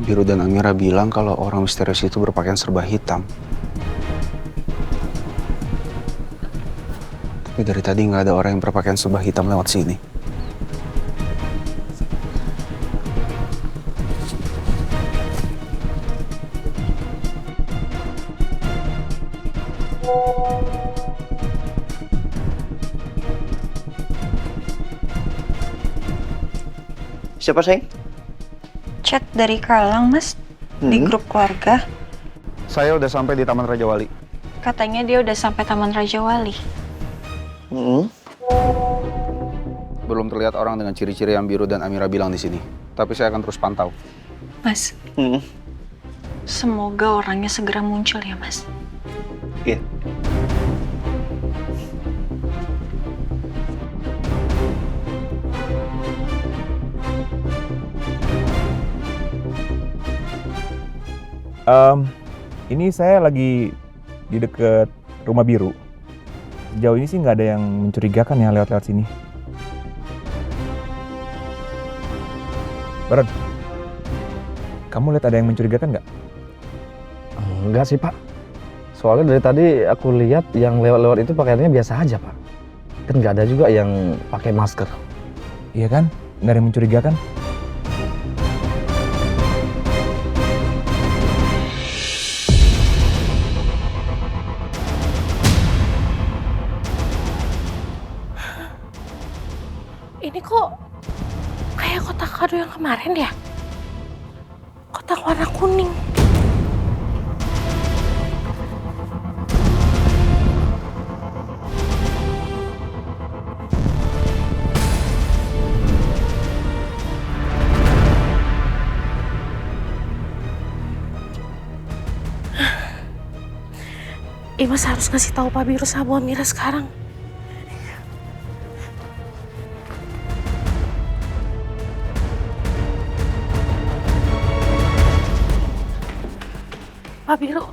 Biru dan Amira bilang kalau orang misterius itu berpakaian serba hitam. Tapi dari tadi nggak ada orang yang berpakaian serba hitam lewat sini. Siapa, sayang? Chat dari Kalang, Mas, di grup keluarga. Saya udah sampai di Taman Raja Wali. Katanya dia udah sampai Taman Raja Wali. Belum terlihat orang dengan ciri-ciri yang Biru dan Amira bilang di sini. Tapi saya akan terus pantau. Mas, semoga orangnya segera muncul ya, Mas. Iya. Ini saya lagi di deket rumah Biru. Sejauh ini sih nggak ada yang mencurigakan ya lewat-lewat sini. Baron, kamu lihat ada yang mencurigakan nggak? Enggak sih, Pak. Soalnya dari tadi aku lihat yang lewat-lewat itu pakaiannya biasa aja, Pak. Kan nggak ada juga yang pakai masker. Iya kan? Nggak ada yang mencurigakan? Ini kok kayak kotak kado yang kemarin ya? Kotak warna kuning. Imas harus ngasih tahu Pak Biru sama Bu Amira sekarang. Pak Biru,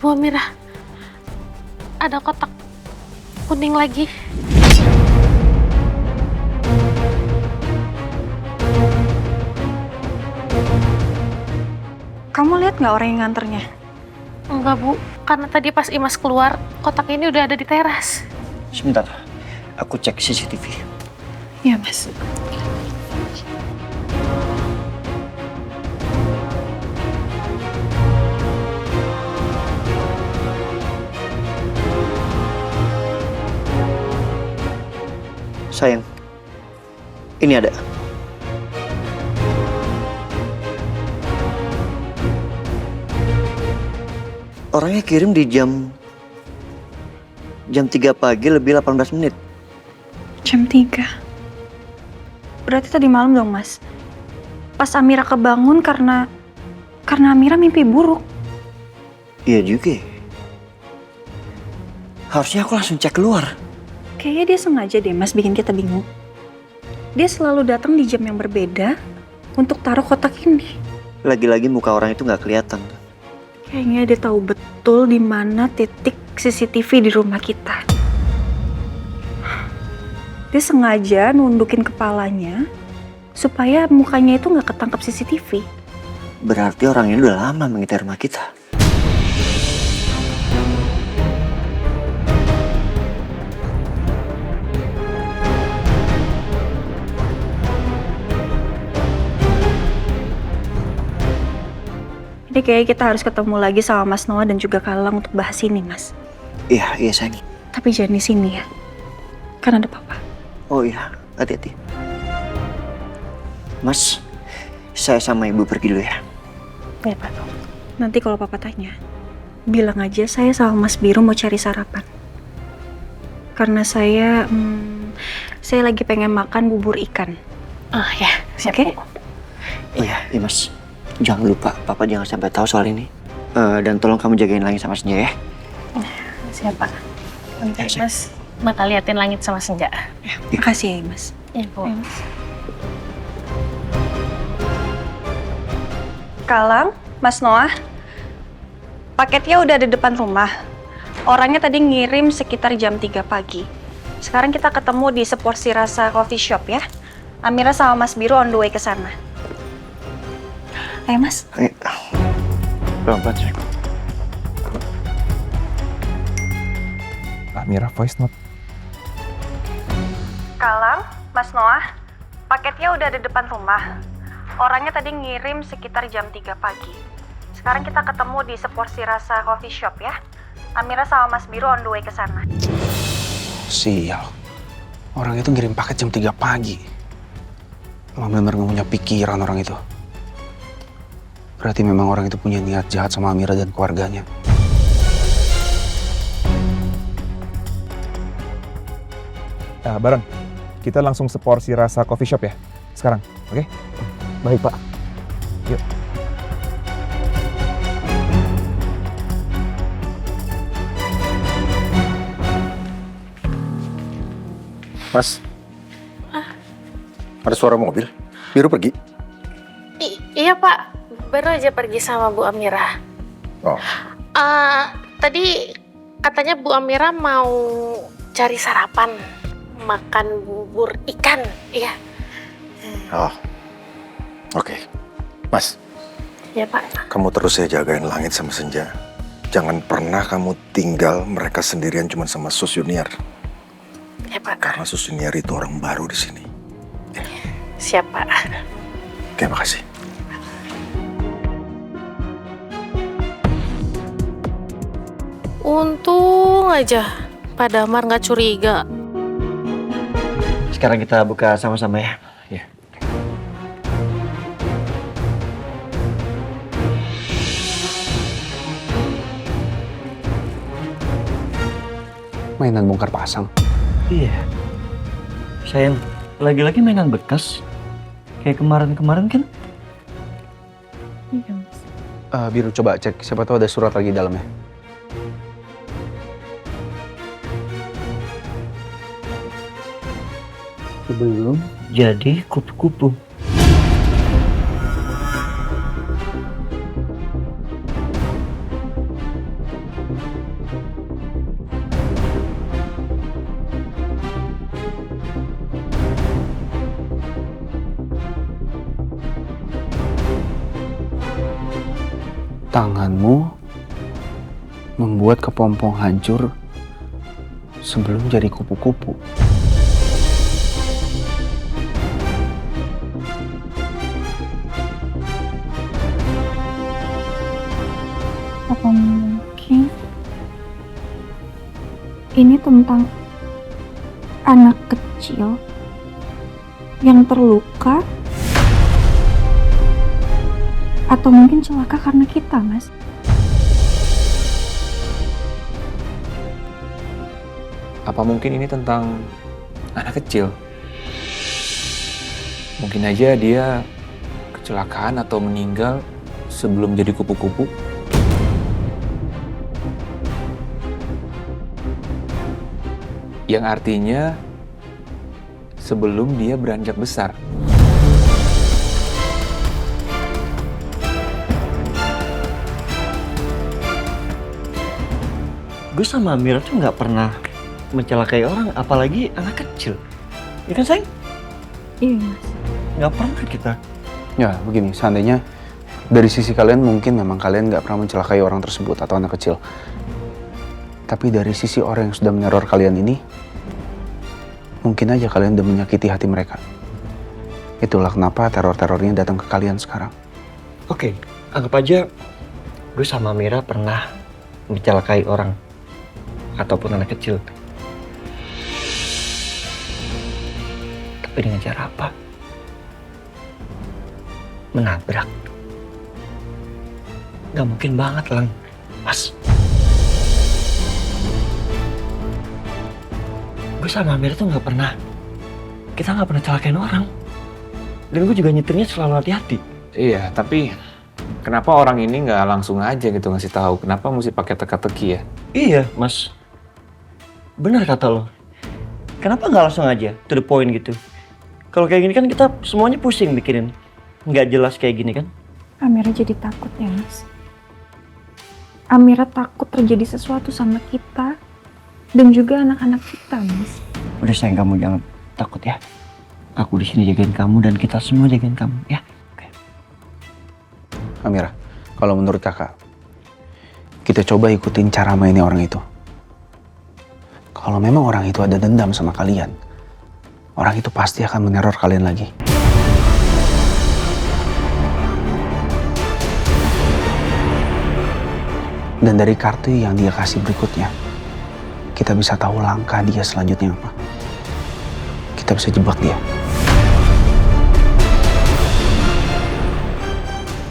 Bu Amira, ada kotak kuning lagi. Kamu lihat nggak orang yang nganternya? Enggak, Bu. Karena tadi pas Imas keluar, kotak ini udah ada di teras. Sebentar, aku cek CCTV. Iya, Mas. Sayang, ini ada. Orangnya kirim di jam 3 pagi lebih 18 menit. Jam 3. Berarti tadi malam dong, Mas. Pas Amira kebangun karena Amira mimpi buruk. Iya juga. Harusnya aku langsung cek keluar. Kayaknya dia sengaja deh, Mas, bikin kita bingung. Dia selalu datang di jam yang berbeda untuk taruh kotak ini. Lagi-lagi muka orang itu nggak kelihatan. Kayaknya dia tahu betul di mana titik CCTV di rumah kita. Dia sengaja nundukin kepalanya supaya mukanya itu nggak ketangkep CCTV. Berarti orang ini udah lama mengintai rumah kita. Jadi kayaknya kita harus ketemu lagi sama Mas Noah dan juga Kalang untuk bahas ini, Mas. Iya sayang. Tapi jangan di sini ya, kan ada Papa. Oh iya, hati-hati. Mas, saya sama Ibu pergi dulu ya. Ya, Pak. Nanti kalau Papa tanya, bilang aja saya sama Mas Biru mau cari sarapan. Karena saya lagi pengen makan bubur ikan. Oh ya, siap. Oke? Iya Mas. Jangan lupa, Papa jangan sampai tahu soal ini. Dan tolong kamu jagain langit sama senja ya. Siap, Pak. Nanti Ya, Mas bakal liatin langit sama senja. Makasih ya, Mas. Ya, Bu. Ya, Mas. Kalang, Mas Noah, paketnya udah ada depan rumah. Orangnya tadi ngirim sekitar jam 3 pagi. Sekarang kita ketemu di Seporsi Rasa Coffee Shop ya. Amira sama Mas Biru on the way ke sana. ya, Mas. Pelan-pelan sayang. Amira voice note. Kalang, Mas Noah, paketnya udah ada depan rumah. Orangnya tadi ngirim sekitar jam 3 pagi. Sekarang kita ketemu di Seporsi Rasa Coffee Shop ya. Amira sama Mas Biru on the way ke sana. Sial. Orang itu ngirim paket jam 3 pagi. Emang bener gak punya pikiran orang itu. Berarti memang orang itu punya niat jahat sama Amira dan keluarganya. Nah, Baron, kita langsung Seporsi Rasa Coffee Shop ya sekarang, oke? Baik, Pak. Yuk. Mas, ada suara mobil. Biru pergi. Iya Pak, baru aja pergi sama Bu Amira. Oh, Tadi katanya Bu Amira mau cari sarapan, makan bubur ikan, iya. oh, oke. Mas, Ya Pak. kamu terus ya jagain Langit sama Senja. Jangan pernah kamu tinggal mereka sendirian cuma sama Sus Junior. Ya Pak. Karena Sus Junior itu orang baru di sini. Siap Pak. Oke, makasih. Untung aja Pak Damar nggak curiga. Sekarang kita buka sama-sama ya. Mainan bongkar pasang. Iya. Sayang, lagi-lagi mainan bekas. Kayak kemarin-kemarin kan? Iya, Mas. Biru coba cek, siapa tahu ada surat lagi di dalamnya. Sebelum jadi kupu-kupu. Tanganmu membuat kepompong hancur sebelum jadi kupu-kupu. Apa mungkin ini tentang anak kecil yang terluka atau mungkin celaka karena kita, Mas? Apa mungkin ini tentang anak kecil? Mungkin aja dia kecelakaan atau meninggal sebelum jadi kupu-kupu. Yang artinya sebelum dia beranjak besar. Gue sama Amira tuh nggak pernah mencelakai orang, apalagi anak kecil. Ya kan sayang? Iya, Mas. Nggak pernah kita. Ya begini, seandainya dari sisi kalian mungkin memang kalian nggak pernah mencelakai orang tersebut atau anak kecil. Tapi dari sisi orang yang sudah meneror kalian ini, mungkin aja kalian udah menyakiti hati mereka. Itulah kenapa teror-terornya datang ke kalian sekarang. Oke, anggap aja gue sama Amira pernah mencelakai orang ataupun anak kecil. Tapi dengan cara apa? Menabrak. Gak mungkin banget, Lang. Mas. Gue sama Amira tuh gak pernah. Kita gak pernah celakain orang. Dan gue juga nyetirnya selalu hati-hati. Iya, tapi kenapa orang ini nggak langsung aja gitu ngasih tahu? Kenapa mesti pakai teka-teki ya? Iya, Mas. Benar kata lo. Kenapa nggak langsung aja to the point gitu? Kalau kayak gini kan kita semuanya pusing bikinin. Nggak jelas kayak gini kan? Amira jadi takut ya, Mas. Amira takut terjadi sesuatu sama kita dan juga anak-anak kita, Mas. Udah sayang, kamu jangan takut ya. Aku di sini jagain kamu dan kita semua jagain kamu ya. Oke. Amira, kalau menurut kakak, kita coba ikutin cara mainnya orang itu. Kalau memang orang itu ada dendam sama kalian, orang itu pasti akan meneror kalian lagi. Dan dari kartu yang dia kasih berikutnya, kita bisa tahu langkah dia selanjutnya apa. Kita bisa jebak dia.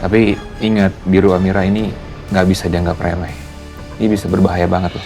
Tapi ingat, biru Amira ini nggak bisa dianggap remeh. Ini bisa berbahaya banget loh.